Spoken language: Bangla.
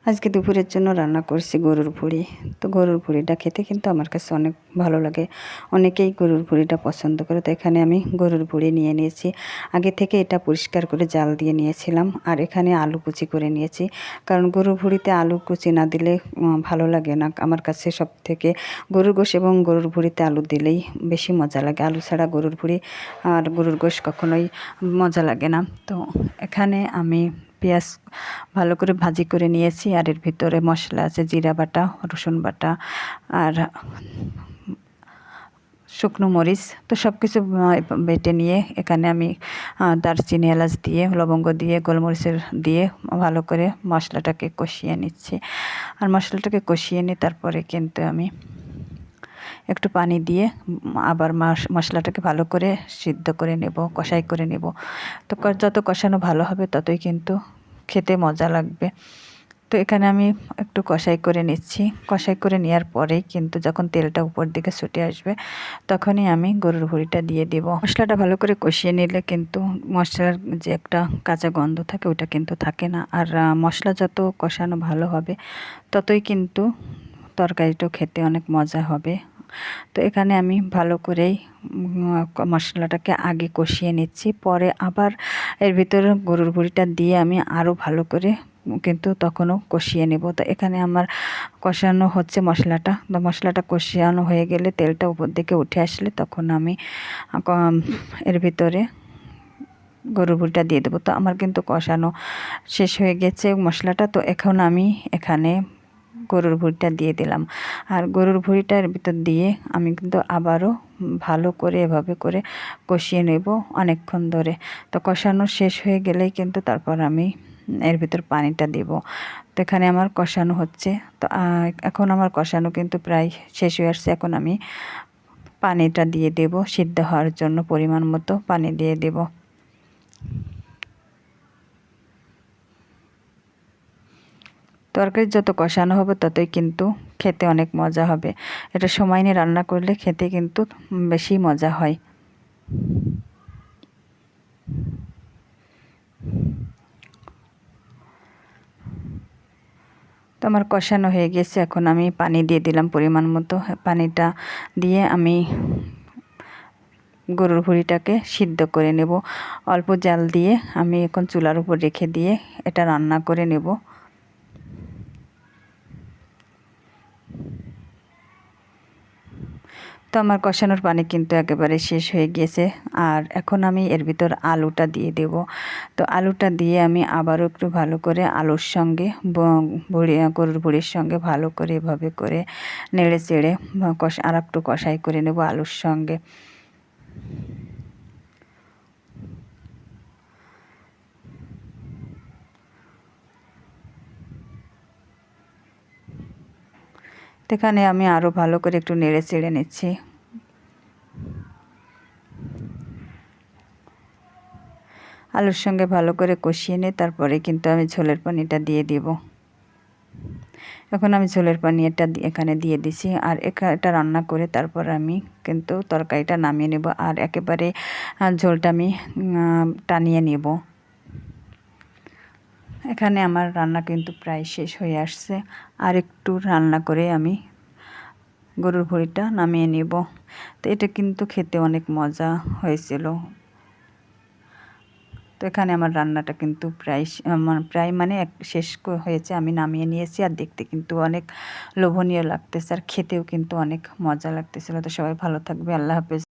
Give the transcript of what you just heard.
আজকে দুপুরের জন্য রান্না করছি গরুর ভুঁড়ি। তো গরুর ভুঁড়িটা খেতে কিন্তু আমার কাছে অনেক ভালো লাগে। অনেকেই গরুর ভুঁড়িটা পছন্দ করে। তো এখানে আমি গরুর ভুঁড়ি নিয়ে নিয়েছি। আগে থেকে এটা পরিষ্কার করে জাল দিয়ে নিয়েছিলাম। আর এখানে আলু কুচি করে নিয়েছি, কারণ গরুর ভুঁড়িতে আলু কুচি না দিলে ভালো লাগে না। আমার কাছে সব থেকে গরুর গোশ এবং গরুর ভুঁড়িতে আলু দিলেই বেশি মজা লাগে। আলু ছাড়া গরুর ভুঁড়ি আর গরুর গোশ কখনোই মজা লাগে না। তো এখানে আমি পেঁয়াজ ভালো করে ভাজি করে নিয়েছি, আর এর ভিতরে মশলা আছে জিরা বাটা, রসুন বাটা আর শুকনো মরিচ। তো সব কিছু বেটে নিয়ে এখানে আমি দারচিনি এলাচ দিয়ে লবঙ্গ দিয়ে গোলমরিচের দিয়ে ভালো করে মশলাটাকে কষিয়ে নিচ্ছি। আর মশলাটাকে কষিয়ে নিয়ে তারপরে কিন্তু আমি একটু পানি দিয়ে আবার মশলাটাকে ভালো করে সিদ্ধ করে নেব, কষাই করে নেব। তো যত কষানো ভালো হবে ততই কিন্তু খেতে মজা লাগবে। তো এখানে আমি একটু কষাই করে নিচ্ছি। কষাই করে নেওয়ার পরেই কিন্তু যখন তেলটা উপর দিকে ছুটে আসবে তখনই আমি গরুর ভুঁড়িটা দিয়ে দেব। মশলাটা ভালো করে কষিয়ে নিলে কিন্তু মশলার যে একটা কাঁচা গন্ধ থাকে ওটা কিন্তু থাকে না। আর মশলা যত কষানো ভালো হবে ততই কিন্তু তরকারিটাও খেতে অনেক মজা হবে। তো এখানে আমি ভালো করেই মশলাটাকে আগে কষিয়ে নিচ্ছি, পরে আবার এর ভিতরে গরুর ভুঁড়িটা দিয়ে আমি আরও ভালো করে কিন্তু তখনও কষিয়ে নেব। তো এখানে আমার কষানো হচ্ছে মশলাটা। তো মশলাটা কষানো হয়ে গেলে তেলটা উপর দিকে উঠে আসলে তখন আমি এর ভিতরে গরুর ভুঁড়িটা দিয়ে দেবো। তো আমার কিন্তু কষানো শেষ হয়ে গেছে মশলাটা। তো এখন আমি এখানে গরুর ভুঁড়িটা দিয়ে দিলাম। আর গরুর ভুঁড়িটার ভিতর দিয়ে আমি কিন্তু আবারও ভালো করে এভাবে করে কষিয়ে নেব অনেকক্ষণ ধরে। তো কষানো শেষ হয়ে গেলেই কিন্তু তারপর আমি এর ভিতর পানিটা দেব। তো এখানে আমার কষানো হচ্ছে। তো এখন আমার কষানো কিন্তু প্রায় শেষ হয়ে আসছে। এখন আমি পানিটা দিয়ে দেব, সিদ্ধ হওয়ার জন্য পরিমাণ মতো পানি দিয়ে দেব। তরকারি যত কষানো হবে ততই কিন্তু খেতে অনেক মজা হবে। এটা সময় নিয়ে রান্না করলে খেতে কিন্তু বেশি মজা হয়। তো আমার কষানো হয়ে গেছে। এখন আমি পানি দিয়ে দিলাম পরিমাণ মতো। পানিটা দিয়ে আমি গরুর ভুঁড়িটাকে সিদ্ধ করে নেব। অল্প জাল দিয়ে আমি এখন চুলার উপর রেখে দিয়ে এটা রান্না করে নেব। তো আমার কষানোর পানি কিন্তু একেবারে শেষ হয়ে গিয়েছে। আর এখন আমি এর ভিতর আলুটা দিয়ে দেব। তো আলুটা দিয়ে আমি আবারও একটু ভালো করে আলুর সঙ্গে গরুর ভুঁড়ির সঙ্গে ভালো করে এভাবে করে নেড়ে চেড়ে আর একটু কষাই করে নেব আলুর সঙ্গে। এখানে আমি আরও ভালো করে একটু নেড়ে চেড়ে নিচ্ছি। আলুর সঙ্গে ভালো করে কষিয়ে নিয়ে তারপরে কিন্তু আমি ঝোলের পানিটা দিয়ে দিব। এখন আমি ঝোলের পানি এখানে দিয়ে দিছি। আর এটা রান্না করে তারপর আমি কিন্তু তরকারিটা নামিয়ে নেব। আর একেবারে ঝোলটা আমি টানিয়ে নেব। এখানে আমার রান্না কিন্তু প্রায় শেষ হয়ে আসছে। আর একটু রান্না করে আমি গরুর ভুঁড়িটা নামিয়ে নেব। তো এটা কিন্তু খেতে অনেক মজা হয়েছিল। তো এখানে আমার রান্নাটা কিন্তু প্রায় মানে শেষ হয়েছে। আমি নামিয়ে নিয়েছি। আর দেখতে কিন্তু অনেক লোভনীয় লাগতেছে, আর খেতেও কিন্তু অনেক মজা লাগতেছিল। তো সবাই ভালো থাকবে। আল্লাহ হাফেজ।